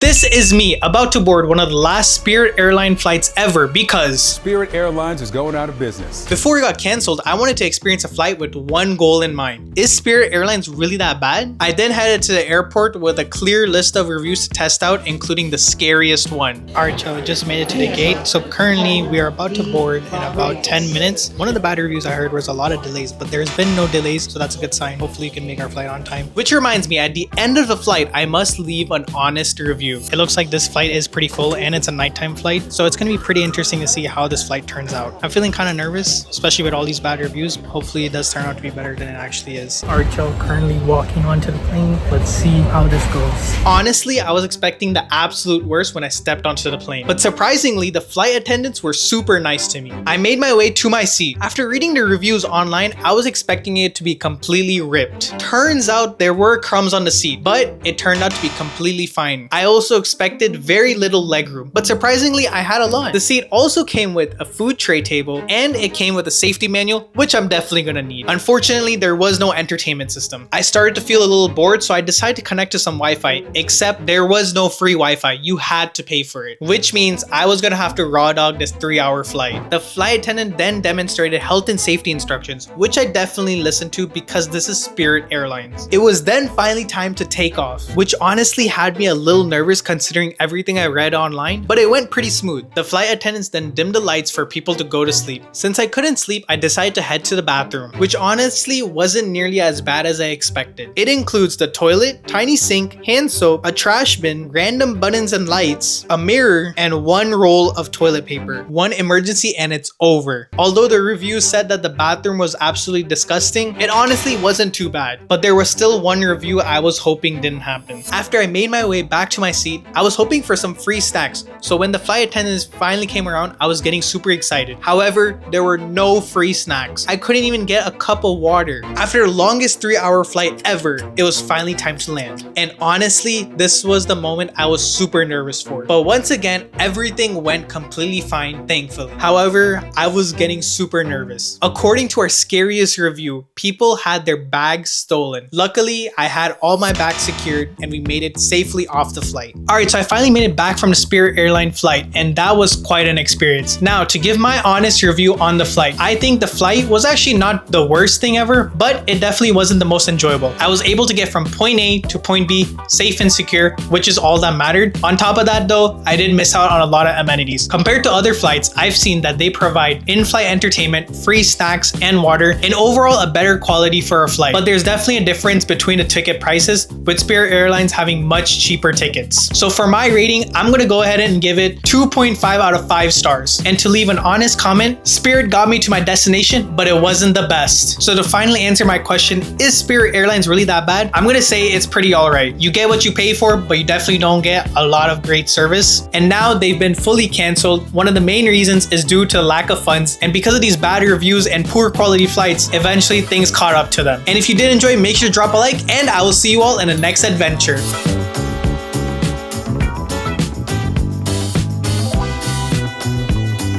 This is me about to board one of the last Spirit Airline flights ever because Spirit Airlines is going out of business. Before it got cancelled, I wanted to experience a flight with one goal in mind. Is Spirit Airlines really that bad? I then headed to the airport with a clear list of reviews to test out, including the scariest one. Alright, so just made it to the gate. So currently we are about to board in about 10 minutes. One of the bad reviews I heard was a lot of delays, but there's been no delays, so that's a good sign. Hopefully you can make our flight on time. Which reminds me, at the end of the flight, I must leave an honest review. It looks like this flight is pretty full and it's a nighttime flight, so it's going to be pretty interesting to see how this flight turns out. I'm feeling kind of nervous, especially with all these bad reviews. Hopefully it does turn out to be better than it actually is. Alright, Joe, currently walking onto the plane. Let's see how this goes. Honestly, I was expecting the absolute worst when I stepped onto the plane, but surprisingly, the flight attendants were super nice to me. I made my way to my seat. After reading the reviews online, I was expecting it to be completely ripped. Turns out there were crumbs on the seat, but it turned out to be completely fine. I also expected very little legroom, but surprisingly I had a lot. The seat also came with a food tray table and it came with a safety manual, which I'm definitely gonna need. Unfortunately, there was no entertainment system. I started to feel a little bored, so I decided to connect to some Wi-Fi, except there was no free Wi-Fi. You had to pay for it, which means I was gonna have to raw dog this 3-hour flight. The flight attendant then demonstrated health and safety instructions, which I definitely listened to because this is Spirit Airlines. It was then finally time to take off, which honestly had me a little nervous considering everything I read online, but it went pretty smooth. The flight attendants then dimmed the lights for people to go to sleep. Since I couldn't sleep, I decided to head to the bathroom, which honestly wasn't nearly as bad as I expected. It includes the toilet, tiny sink, hand soap, a trash bin, random buttons and lights, a mirror, and one roll of toilet paper. One emergency and it's over. Although the review said that the bathroom was absolutely disgusting, it honestly wasn't too bad, but there was still one review I was hoping didn't happen. After I made my way back to my seat, I was hoping for some free snacks, so when the flight attendants finally came around, I was getting super excited. However, there were no free snacks. I couldn't even get a cup of water. After the longest 3-hour flight ever, it was finally time to land. And honestly, this was the moment I was super nervous for. But once again, everything went completely fine, thankfully. However, I was getting super nervous. According to our scariest review, people had their bags stolen. Luckily, I had all my bags secured and we made it safely off the flight. Alright, so I finally made it back from the Spirit Airline flight, and that was quite an experience. Now, to give my honest review on the flight, I think the flight was actually not the worst thing ever, but it definitely wasn't the most enjoyable. I was able to get from point A to point B safe and secure, which is all that mattered. On top of that though, I did miss out on a lot of amenities. Compared to other flights, I've seen that they provide in-flight entertainment, free snacks, and water, and overall a better quality for a flight. But there's definitely a difference between the ticket prices, with Spirit Airlines having much cheaper tickets. So for my rating, I'm gonna go ahead and give it 2.5 out of 5 stars. And to leave an honest comment, Spirit got me to my destination, but it wasn't the best. So to finally answer my question, is Spirit Airlines really that bad? I'm gonna say it's pretty alright. You get what you pay for, but you definitely don't get a lot of great service. And now they've been fully canceled. One of the main reasons is due to lack of funds, and because of these bad reviews and poor quality flights, eventually things caught up to them. And if you did enjoy, make sure to drop a like, and I will see you all in the next adventure.